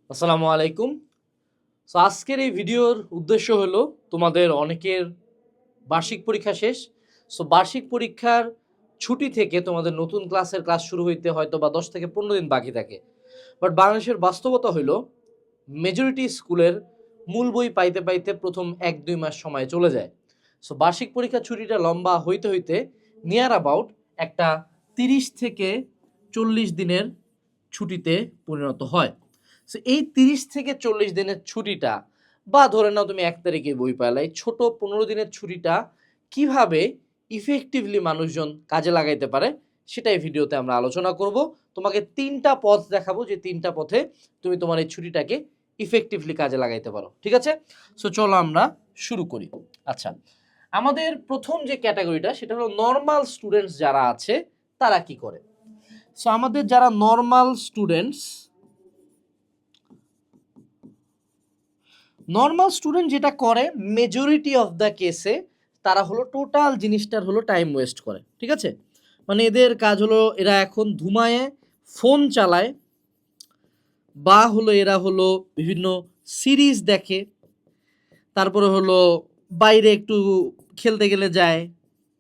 আসসালামু আলাইকুম। আজকের এই ভিডিওর উদ্দেশ্য হলো তোমাদের অনেকের বার্ষিক পরীক্ষা শেষ। বার্ষিক পরীক্ষার ছুটি থেকে তোমাদের নতুন ক্লাস শুরু হইতে হয়তো বা 10 থেকে 15 দিন বাকি থাকে। বাট বাংলাদেশের বাস্তবতা হইল মেজরিটি স্কুলের মূল বই পাইতে পাইতে প্রথম 1-2 মাস সময় চলে যায়। বার্ষিক পরীক্ষার ছুটিটা লম্বা হইতে হইতে নিয়ার অ্যাবাউট একটা 30 থেকে 40 দিনের ছুটিতে পরিণত হয়। এই 30 থেকে 40 দিনের ছুটিটা বা ধরে নাও তুমি 1 তারিখে বই পেলে, ছোট 15 দিনের ছুটিটা কিভাবে ইফেক্টিভলি মানুষজন কাজে লাগাইতে পারে সেটাই ভিডিওতে আমরা আলোচনা করব। তোমাকে 3টা পথ দেখাবো যে 3টা পথে তুমি তোমার এই ছুটিটাকে ইফেক্টিভলি কাজে লাগাইতে পারো। ঠিক আছে? চলো আমরা শুরু করি। আচ্ছা, আমাদের প্রথম যে ক্যাটাগরিটা সেটা হলো নর্মাল স্টুডেন্টস যারা আছে তারা কি করে। আমাদের যারা নর্মাল স্টুডেন্ট যেটা করে মেজরিটি অফ দ্য কেসে তারা হলো টোটাল জিনিসটার হলো টাইম ওয়েস্ট করে। ঠিক আছে? মানে এদের কাজ হলো এরা এখন ধুমায়ে ফোন চালায়, বা হলো এরা হলো বিভিন্ন সিরিজ দেখে, তারপরে হলো বাইরে একটু খেলতে গেলে যায়,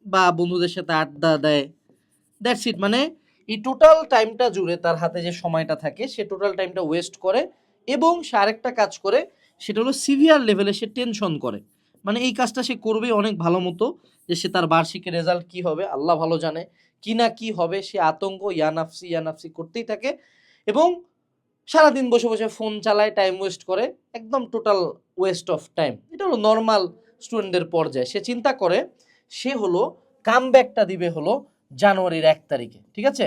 বা বন্ধুদের সাথে আড্ডা দেয়। That's it. মানে এই টোটাল টাইমটা জুড়ে তার হাতে যে সময়টা থাকে সে টোটাল টাইমটা ওয়েস্ট করে, এবং সে আরেকটা কাজ করে সেটা হলো সিভিয়ার লেভেলে সে টেনশন করে। মানে এই কাজটা সে করবে অনেক ভালো মতো, যে সে তার বার্ষিকের রেজাল্ট কি হবে আল্লাহ ভালো জানে, কি না কি হবে সে আতঙ্ক ইয়ানাফসি করতেই থাকে, এবং সারাদিন বসে বসে ফোন চালায়, টাইম ওয়েস্ট করে, একদম টোটাল ওয়েস্ট অফ টাইম। এটা হলো নর্মাল স্টুডেন্টদের পর্যায়ে। সে চিন্তা করে সে হলো কামব্যাকটা দিবে হলো জানুয়ারির 1 তারিখে। ঠিক আছে?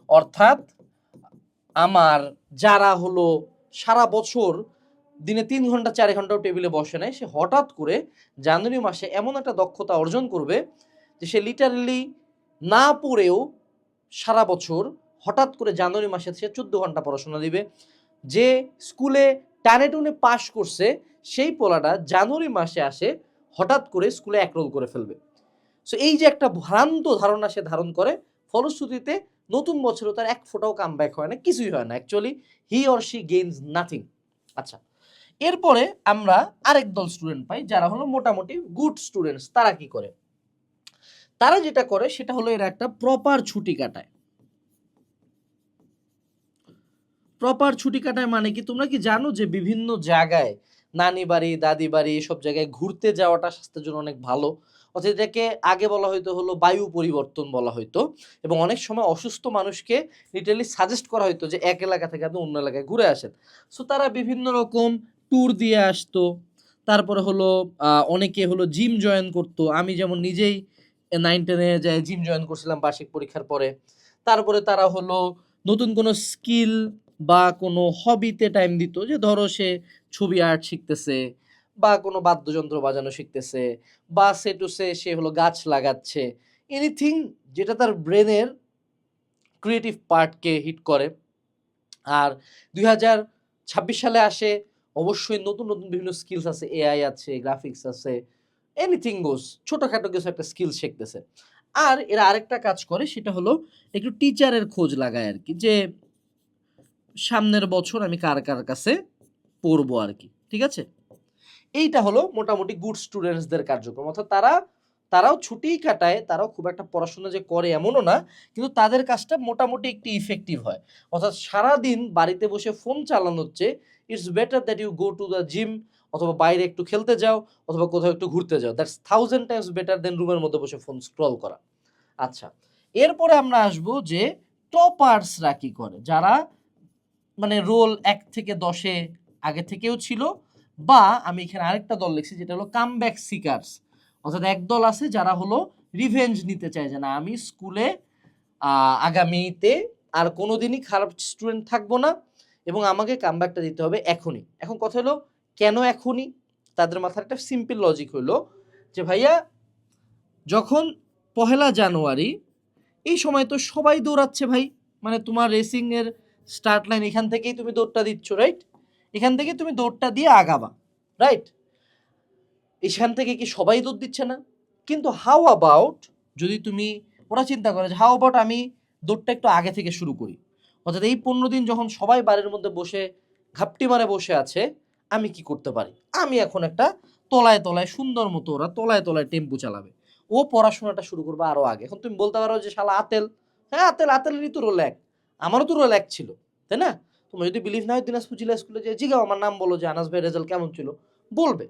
অর্থাৎ আমার যারা হলো সারা বছর দিনে 3 ঘন্টা 4 ঘন্টাও টেবিলে বসে নাই, সে হঠাৎ করে জানুয়ারি মাসে এমন একটা দক্ষতা অর্জন করবে যে সে লিটারালি না পড়েও সারা বছর হঠাৎ করে জানুয়ারি মাসে সে 14 ঘন্টা পড়াশোনা দিবে। যে স্কুলে টানে টুনে পাশ করছে সেই পোলাটা জানুয়ারি মাসে আসে হঠাৎ করে স্কুলে একরোল করে ফেলবে। এই যে একটা ভ্রান্ত ধারণা সে ধারণ করে, ফলশ্রুতিতে নতুন বছরও তার এক ফোঁটাও কামব্যাক হয় না, কিছুই হয় না। Actually he or she gains nothing. আচ্ছা, এরপরে আমরা আরেক দল স্টুডেন্ট পাই যারা হলো মোটামুটি গুড স্টুডেন্টস। তারা কি করে? তারা যেটা করে সেটা হলো এরা একটা প্রপার ছুটি কাটায়। প্রপার ছুটি কাটায় মানে কি? তোমরা কি জানো যে বিভিন্ন জায়গায় নানি বাড়ি, দাদি বাড়ি, সব জায়গায় ঘুরতে যাওয়াটা স্বাস্থ্যের জন্য অনেক ভালো। অর্থাৎ এটাকে আগে বলা হয়তো হলো বায়ু পরিবর্তন বলা হয়তো, এবং অনেক সময় অসুস্থ মানুষকে লিটারালি সাজেস্ট করা হয়তো যে এক এলাকা থেকে আপনি অন্য এলাকায় ঘুরে আসেন। তারা বিভিন্ন রকম ট্যুর দিয়ে আসতো। তারপরে হলো অনেকে হলো জিম জয়েন করতো। আমি যেমন নিজেই 9-10-এ যাই জিম জয়েন করছিলাম বার্ষিক পরীক্ষার পরে। তারপরে তারা হলো নতুন কোনো স্কিল বা কোনো হবিতে টাইম দিত, যে ধরো সে ছবি আর্ট শিখতেছে, বা কোনো বাদ্যযন্ত্র বাজানো শিখতেছে, বা সে হলো গাছ লাগাচ্ছে, এনিথিং যেটা তার ব্রেনের ক্রিয়েটিভ পার্টকে হিট করে। আর 2026 সালে আসে অবশ্যই নতুন নতুন বিভিন্ন স্কিলস আছে, এআই আছে, গ্রাফিক্স আছে, এনিথিং গোস, ছোটখাটো কিছু একটা স্কিল শিখতেছে। আর এরা আরেকটা কাজ করে সেটা হলো একটু টিচারের খোঁজ লাগায় আর কি, যে সামনের বছর আমি কার কার কাছে পড়বো আর কি। ঠিক আছে? এইটা হলো মোটামুটি গুড স্টুডেন্টসদের কার্যক্রম। অর্থাৎ তারাও ছুটিই কাটায়, তারাও খুব একটা পড়াশোনা যে করে এমনও না, কিন্তু তাদের কাজটা মোটামুটি একটু ইফেক্টিভ হয়। অর্থাৎ সারাদিন বাড়িতে বসে ফোন চালানোর চেয়ে it's better that you go to the gym, অথবা বাইরে একটু খেলতে যাও, অথবা কোথাও একটু ঘুরতে যাও। দ্যাটস 1000 টাইমস বেটার দেন রুমের মধ্যে বসে ফোন স্ক্রল করা। আচ্ছা, এরপরে আমরা আসবো যে টপার্সরা কি করে, যারা মানে রোল 1 থেকে 10-এ আগে থেকেও ছিল, বা আমি এখানে আরেকটা দল লিখছি যেটা হলো কামব্যাক সিকার্স। অর্থাৎ এক দল আছে যারা হলো রিভেঞ্জ নিতে চায়, যে না আমি স্কুলে আগামীতে আর কোনোদিনই খারাপ স্টুডেন্ট থাকবো না, এবং আমাকে কামব্যাকটা দিতে হবে এখনই। এখন কথা হলো কেন এখনই? তাদের মাথার একটা সিম্পল লজিক হলো যে ভাইয়া, যখন 1 জানুয়ারি এই সময় তো সবাই দৌড়াচ্ছে ভাই, মানে তোমার রেসিং এর স্টার্ট লাইন এখান থেকেই তুমি দৌড়টা দিচ্ছ, রাইট? এখান থেকে তুমি দৌড়টা দিয়ে আগাবা, রাইট? এখান থেকে কি সবাই দৌড় দিচ্ছে না? কিন্তু হাউ অ্যাবাউট যদি তুমি, ওরা চিন্তা করে যে হাউ অ্যাবাউট আমি দৌড়টা একটু আগে থেকে শুরু করি। অর্থাৎ এই 15 দিন যখন সবাই বাড়ির মধ্যে বসে ঘাপটি মারে বসে আছে, আমি কি করতে পারি, আমি এখন একটা তলায় তলায় সুন্দর মতো ওরা তলায় তলায় টেম্পু চালাবে, ও পড়াশোনাটা শুরু করবে আরো আগে। এখন তুমি বলতে পারো যে শালা আতেল, হ্যাঁ আতেলেরই তো রোল এক, আমারও তো রোল এক ছিল, তাই না? তুমি যদি বিলিভ না হয় দিনাজপুর জিলা স্কুলে যে জিগাও আমার নাম বলো যে আনাস ভাই রেজাল্ট কেমন ছিল, বলবে।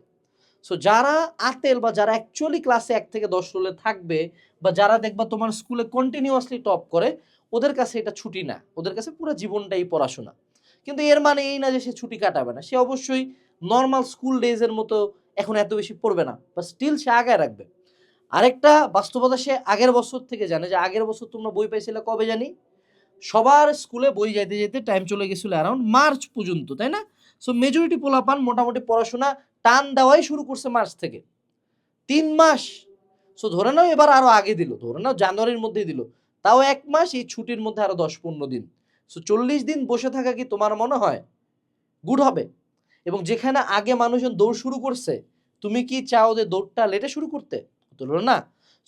সো যারা আতেল বা যারা অ্যাকচুয়ালি ক্লাসে 1 থেকে 10 রোলে থাকবে, বা যারা দেখবা তোমার স্কুলে কন্টিনিউয়াসলি টপ করে, ওদের কাছে এটা ছুটি না, ওদের কাছে পুরো জীবনটাই পড়াশোনা। কিন্তু এর মানে এই না যে সে ছুটি কাটাবে না, সে অবশ্যই নর্মাল স্কুল ডেজের মতো এখন এত বেশি পড়বে না, বা স্টিল সে আগায় রাখবে। আরেকটা বাস্তবতা, সে আগের বছর থেকে জানে যে আগের বছর তোমরা বই পাইছিলে কবে জানি, সবার স্কুলে বই যাইতে যেতে টাইম চলে গেছিল অ্যারাউন্ড মার্চ পর্যন্ত, তাই না? সো মেজরিটি পোলাপান মোটামুটি পড়াশোনা টান দেওয়াই শুরু করছে মার্চ থেকে, 3 মাস। সো ধরে নাও এবার আরো আগে দিল, ধরে নাও জানুয়ারির মধ্যেই দিল, তাও 1 মাস, এই ছুটির মধ্যে আরো 10-15 দিন। সো 40 দিন বসে থাকা কি তোমার মনে হয় গুড হবে? এবং যেখানে আগে মানুষজন দৌড় শুরু করছে, তুমি কি চাও যে দৌড়টা লেটে শুরু করতে? হলো না।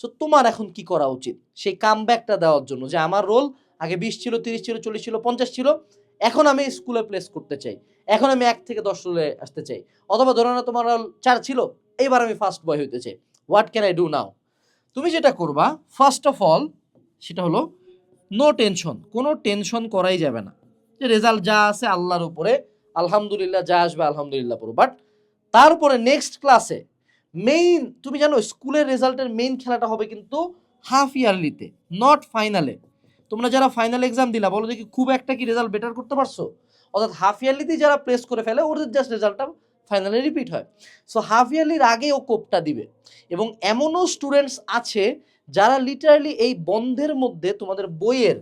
সো তোমার এখন কি করা উচিত, সেই কামব্যাকটা দেওয়ার জন্য, যে আমার রোল আগে 20 ছিল, 30 ছিল, 40 ছিল, 50 ছিল, এখন আমি স্কুলে প্লেস করতে চাই, এখন আমি 1 থেকে 10 রোলে আসতে চাই। অথবা ধরো না তোমার রোল 4 ছিল, এইবার আমি ফার্স্ট বয় হইতে চাই, what can I do now? তুমি যেটা করবা ফার্স্ট অফ অল, সেটা হলো নো টেনশন, কোনো টেনশন করাই যাবে না, যে রেজাল্ট যা আছে আল্লাহর উপরে, আলহামদুলিল্লাহ, যা আসবে আলহামদুলিল্লাহ পড়ো। বাট তারপরে নেক্সট ক্লাসে মেইন, তুমি জানো স্কুলের রেজাল্টের মেইন খেলাটা হবে কিন্তু হাফ ইয়ারলিতে, নট ফাইনালে। তোমরা যারা ফাইনাল এক্সাম দিলা বলো দেখি খুব একটা কি রেজাল্ট বেটার করতে পারছো? অর্থাৎ হাফ ইয়ারলিতেই যারা প্লেস করে ফেলে ওদের জাস্ট রেজাল্টটা ফাইনালে রিপিট হয়। সো হাফ ইয়ারলির আগে ও কোপটা দিবে। এবং এমনও স্টুডেন্টস আছে যারা লিটারালি এই বন্ধের মধ্যে তোমাদের বইয়ের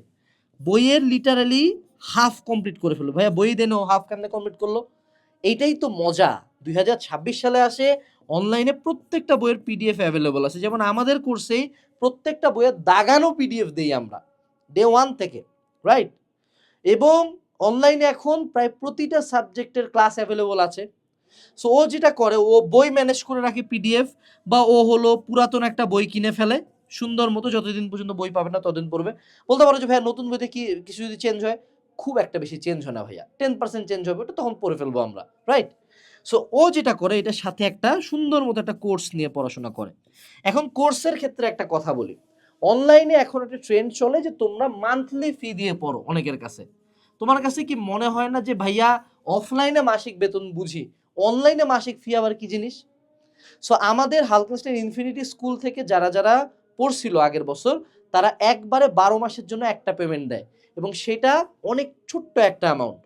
বইয়ের লিটারালি হাফ কমপ্লিট করে ফেললো। ভাইয়া বই দেন, ও হাফ কেমনে কমপ্লিট করলো? এইটাই তো মজা। 2026 সালে আসে, অনলাইনে প্রত্যেকটা বইয়ের পিডিএফ অ্যাভেলেবল আছে। যেমন আমাদের কোর্সেই প্রত্যেকটা বইয়ের দাগানো পিডিএফ দেই আমরা ডে 1 থেকে, রাইট? এবং অনলাইনে এখন প্রায় প্রতিটা সাবজেক্টের ক্লাস অ্যাভেলেবল আছে। সো ও যেটা করে, ও বই ম্যানেজ করে রাখে পিডিএফ, বা ও হলো পুরাতন একটা বই কিনে ফেলে সুন্দর মতো, যতদিন পর্যন্ত বই পাবে না ততদিন পড়বে। বলতে পারো যে ভাইয়া নতুন বইতে কি কিছু যদি চেঞ্জ হয়, খুব একটা বেশি চেঞ্জ হয় না ভাইয়া, 10% চেঞ্জ হবে, ওটা তখন পড়ে ফেলবো আমরা, রাইট? সো ও যেটা করে, এটার সাথে একটা সুন্দর মতো একটা কোর্স নিয়ে পড়াশোনা করে। এখন কোর্সের ক্ষেত্রে একটা কথা বলি, অনলাইনে এখন একটা ট্রেন্ড চলে যে তোমরা মান্থলি ফি দিয়ে পড়ো অনেকের কাছে। তোমার কাছে কি মনে হয় না যে ভাইয়া অফলাইনে মাসিক বেতন বুঝি, অনলাইনে মাসিক ফি আবার কি জিনিস? সো আমাদের হালকেনস্টাইন ইনফিনিটি স্কুল থেকে যারা যারা পড়ছিল আগের বছর, তারা একবারে 12 মাসের জন্য একটা পেমেন্ট দেয়, এবং সেটা অনেক ছোট্ট একটা অ্যামাউন্ট।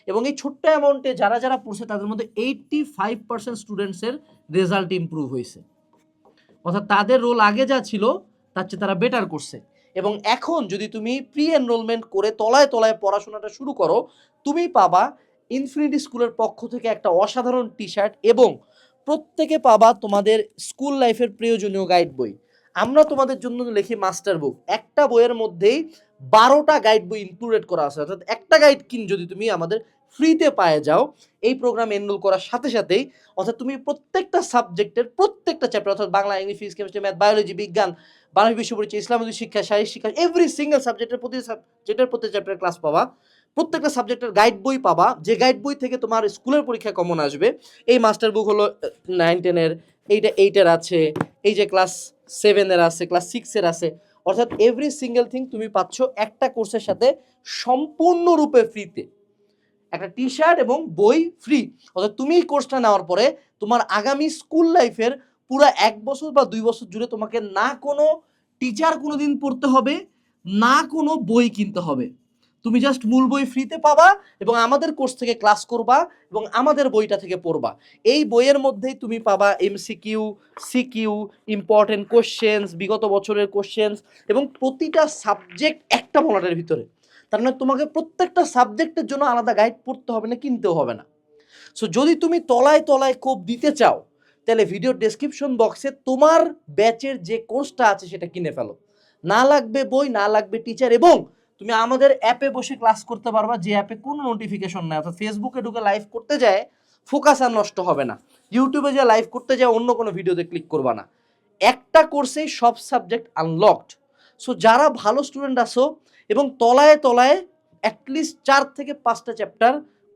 এবং এই ছোট্ট অ্যামাউন্টে যারা যারা পড়ছে তাদের মধ্যে 85% স্টুডেন্টসের রেজাল্ট ইমপ্রুভ হয়েছে। অর্থাৎ তাদের রোল আগে যা ছিল তার চেয়ে তারা বেটার করছে। এবং এখন যদি তুমি প্রি এনরোলমেন্ট করে তলায় তলায় পড়াশোনাটা শুরু করো, তুমি পাবা ইনফিনিটি স্কুলের পক্ষ থেকে একটা অসাধারণ টি শার্ট, এবং প্রত্যেকে পাবা তোমাদের স্কুল লাইফের প্রয়োজনীয় গাইড বই। আমরা তোমাদের জন্য লিখি মাস্টার বুক, একটা বইয়ের মধ্যেই 12টা গাইড বই ইনক্লুডেড করা আছে। অর্থাৎ একটা গাইড কিন যদি তুমি আমাদের ফ্রিতে পায়ে যাও এই প্রোগ্রাম এনরোল করার সাথে সাথেই, অর্থাৎ তুমি প্রত্যেকটা সাবজেক্টের প্রত্যেকটা চ্যাপ্টার, অর্থাৎ Bangla, English, physics, chemistry, math, biology, বিজ্ঞান, বাংলাদেশ বিশ্ব পরিচয়, ইসলামী শিক্ষা, শারীরিক শিক্ষা, এভরি সিঙ্গেল সাবজেক্টের প্রতি চ্যাপ্টার ক্লাস পাবা। প্রত্যেকটা সাবজেক্টের গাইড বই পাবা, যে গাইড বই থেকে তোমার স্কুলের পরীক্ষা কমন আসবে। এই মাস্টার বুক হলো 9-10-এর, এইটা 8-এর আছে, এই যে ক্লাস 7-এর আছে, ক্লাস 6-এর আছে। অর্থাৎ এভরি সিঙ্গেল থিং তুমি পাচ্ছ একটা কোর্সের সাথে সম্পূর্ণরূপে ফ্রিতে, একটা টি শার্ট এবং বই ফ্রি। অর্থাৎ তুমি এই কোর্সটা নেওয়ার পরে তোমার আগামী স্কুল লাইফের পুরো 1 বছর বা 2 বছর জুড়ে তোমাকে না কোনো টিচার কোনোদিন পড়তে হবে, না কোনো বই কিনতে হবে। তুমি জাস্ট মূল বই ফ্রিতে পাবা, এবং আমাদের কোর্স থেকে ক্লাস করবা, এবং আমাদের বইটা থেকে পড়বা। এই বইয়ের মধ্যেই তুমি পাবা এমসিকিউ, সিকিউ, ইম্পর্টেন্ট কোশ্চেন্স, বিগত বছরের কোশ্চেন্স, এবং প্রতিটা সাবজেক্ট একটা মলাটের ভিতরে। তার মানে তোমাকে প্রত্যেকটা সাবজেক্টের জন্য আলাদা গাইড পড়তে হবে না, কিনতেও হবে না। সো যদি তুমি তলায় তলায় কোপ দিতে চাও, তাহলে ভিডিও ডেসক্রিপশন বক্সে তোমার ব্যাচের যে কোর্সটা আছে সেটা কিনে ফেলো। না লাগবে বই, না লাগবে টিচার, এবং তুমি আমাদের অ্যাপে বসে ক্লাস করতে পারবা, যে অ্যাপে কোনো নোটিফিকেশন নেই। অর্থাৎ ফেসবুকে ঢুকে লাইভ করতে যায় ফোকাস আর নষ্ট হবে না, ইউটিউবে যে লাইভ করতে যায় অন্য কোনো ভিডিওতে ক্লিক করবা না, একটা কোর্সেই সব সাবজেক্ট আনলকড। সো যারা ভালো স্টুডেন্ট আসো এবং তলায় তলায় অ্যাটলিস্ট 4 থেকে 5টা চ্যাপ্টার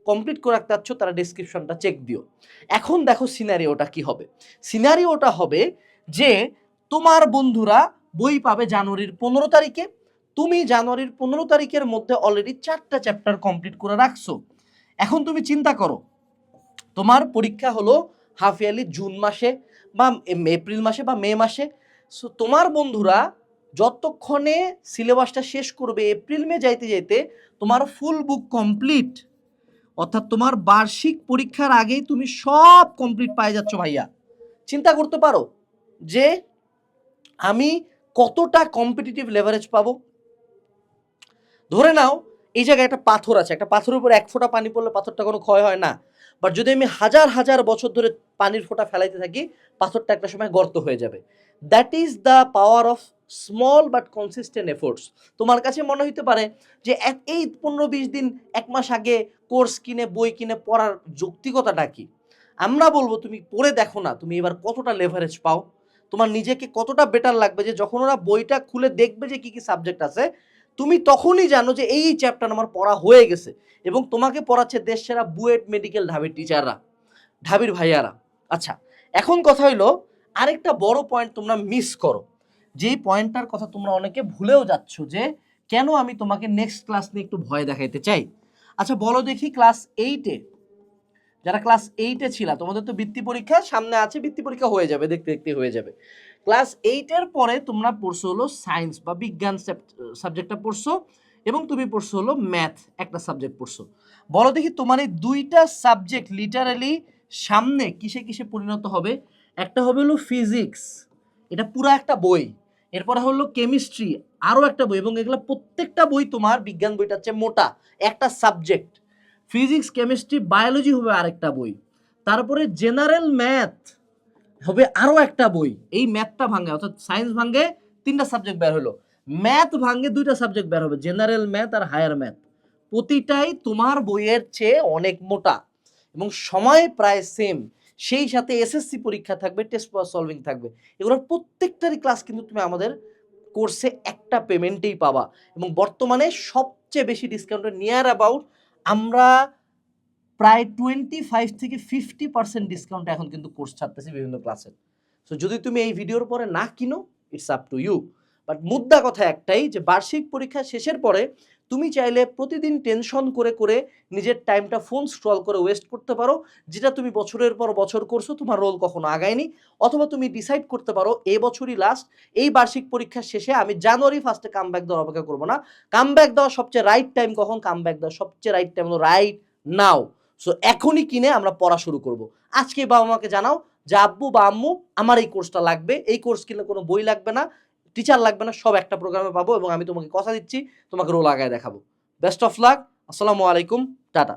কমপ্লিট করে রাখতে চাচ্ছ তারা ডেসক্রিপশনটা চেক দিও। এখন দেখো সিনারিওটা কি হবে। সিনারিওটা হবে যে তোমার বন্ধুরা বই পাবে জানুয়ারির 15 তারিখে, তুমি জানুয়ারির 15 তারিখের মধ্যে অলরেডি 4টা চ্যাপ্টার কমপ্লিট করে রাখছো। এখন তুমি চিন্তা করো, তোমার পরীক্ষা হলো হাফ ইয়ারলি জুন মাসে বা এপ্রিল মাসে বা মে মাসে। সো তোমার বন্ধুরা যতক্ষণে সিলেবাসটা শেষ করবে এপ্রিল মে যাইতে যাইতে তোমার ফুল বুক কমপ্লিট, অর্থাৎ তোমার বার্ষিক পরীক্ষার আগেই তুমি সব কমপ্লিট পাই যাচ্ছ ভাইয়া। চিন্তা করতে পারো যে আমি কতটা কম্পিটিটিভ লেভারেজ পাবো। ধরে নাও এই জায়গায় একটা পাথর আছে, একটা পাথরের উপর এক ফোঁটা পানি পড়লে পাথরটা কোনো ক্ষয় হয় না, বাট যদি আমি হাজার হাজার বছর ধরে পানির ফোঁটা ফেলাইতে থাকি পাথরটা একটা সময় গর্ত হয়ে যাবে। That is the power of small but consistent efforts. তোমার কাছে মনে হইতে পারে যে এই 15-20 দিন 1 মাস আগে কোর্স কিনে বই কিনে পড়ার যৌক্তিকতাটা কি? আমরা বলবো তুমি পড়ে দেখো না তুমি এবার কতটা লেভারেজ পাও, তোমার নিজেকে কতটা বেটার লাগবে যে যখন ওরা বইটা খুলে দেখবে যে কি কি সাবজেক্ট আছে তুমি তখনই জানো যে এই চ্যাপ্টার আমার পড়া হয়ে গেছে। এবং তোমাকে পড়াচ্ছে দেশ সেরা বুয়েট মেডিকেল ঢাবির টিচাররা, ঢাবির ভাইয়ারা। আচ্ছা, এখন কথা হইলো আরেকটা বড় পয়েন্ট তোমরা মিস করো, যেই পয়েন্টটার কথা তোমরা অনেকে ভুলেও যাচ্ছ যে কেন আমি তোমাকে নেক্সট ক্লাস নিয়ে একটু ভয় দেখাইতে চাই। আচ্ছা বলো দেখি, ক্লাস 8-এ যারা ক্লাস 8-এ ছিল তোমাদের তো বৃত্তি পরীক্ষা সামনে আছে, বৃত্তি পরীক্ষা হয়ে যাবে, দেখতে দেখতে হয়ে যাবে। ক্লাস 8-এর পরে তোমরা পড়ছো হলো সায়েন্স বা বিজ্ঞান সাবজেক্টটা পড়ছো এবং তুমি পড়ছো হলো ম্যাথ একটা সাবজেক্ট পড়ছো। বলো দেখি তোমার এই দুইটা সাবজেক্ট লিটারালি সামনে কিসে কিসে পরিণত হবে? একটা হবে হলো ফিজিক্স, এটা পুরো একটা বই, এরপরে হলো কেমিস্ট্রি আরও একটা বই, এবং এগুলো প্রত্যেকটা বই তোমার বিজ্ঞান বইটা হচ্ছে মোটা একটা সাবজেক্ট, ফিজিক্স কেমিস্ট্রি বায়োলজি হবে আরেকটা বই, তারপরে জেনারেল ম্যাথ হবে আরও একটা বই। এই ম্যাথটা ভাঙে, অর্থাৎ সায়েন্স ভাঙে 3টা সাবজেক্ট বের হলো, ম্যাথ ভাঙে 2টা সাবজেক্ট বের হবে, জেনারেল ম্যাথ আর হায়ার ম্যাথ। প্রতিটাই তোমার বইয়ের চেয়ে অনেক মোটা এবং সময় প্রায় সেম, সেই সাথে এসএসসি পরীক্ষা থাকবে, টেস্ট সলভিং থাকবে। এগুলোর প্রত্যেকটারই ক্লাস কিন্তু তুমি আমাদের কোর্সে একটা পেমেন্টেই পাবা। এবং বর্তমানে সবচেয়ে বেশি ডিসকাউন্ট নিয়ার অ্যাবাউট আমরা প্রায় 25 থেকে 50% ডিসকাউন্ট এখন কিন্তু কোর্স ছাড়তেছি বিভিন্ন ক্লাসে। সো যদি তুমি এই ভিডিওর পরে না কিনো it's up to you, but মুদ্রা কথা একটাই যে বার্ষিক পরীক্ষা শেষের পরে তুমি চাইলে প্রতিদিন টেনশন করে করে নিজের টাইমটা ফোন স্ক্রল করে ওয়েস্ট করতে পারো, যেটা তুমি বছরের পর বছর করছো, তোমার রোল কখনো আগায়নি। অথবা তুমি ডিসাইড করতে পারো এই বছরই লাস্ট, এই বার্ষিক পরীক্ষার শেষে আমি জানুয়ারি 1-এ কামব্যাক দেওয়ার অপেক্ষা করবো না। কামব্যাক দেওয়ার সবচেয়ে রাইট টাইম কখন? কামব্যাক দেওয়ার সবচেয়ে রাইট টাইম হলো রাইট নাও। সো এখনই কিনে আমরা পড়া শুরু করব। আজকে বাবা মাকে জানাও যে আব্বু বা আম্মু আমার এই কোর্সটা লাগবে, এই কোর্স কিনলে কোনো বই লাগবে না, টিচার লাগবে না, সব একটা প্রোগ্রামে পাবো এবং আমি তোমাকে কথা দিচ্ছি তোমাকে রোল আগায় দেখাবো। বেস্ট অফ লাক, আসসালামু আলাইকুম, টাটা।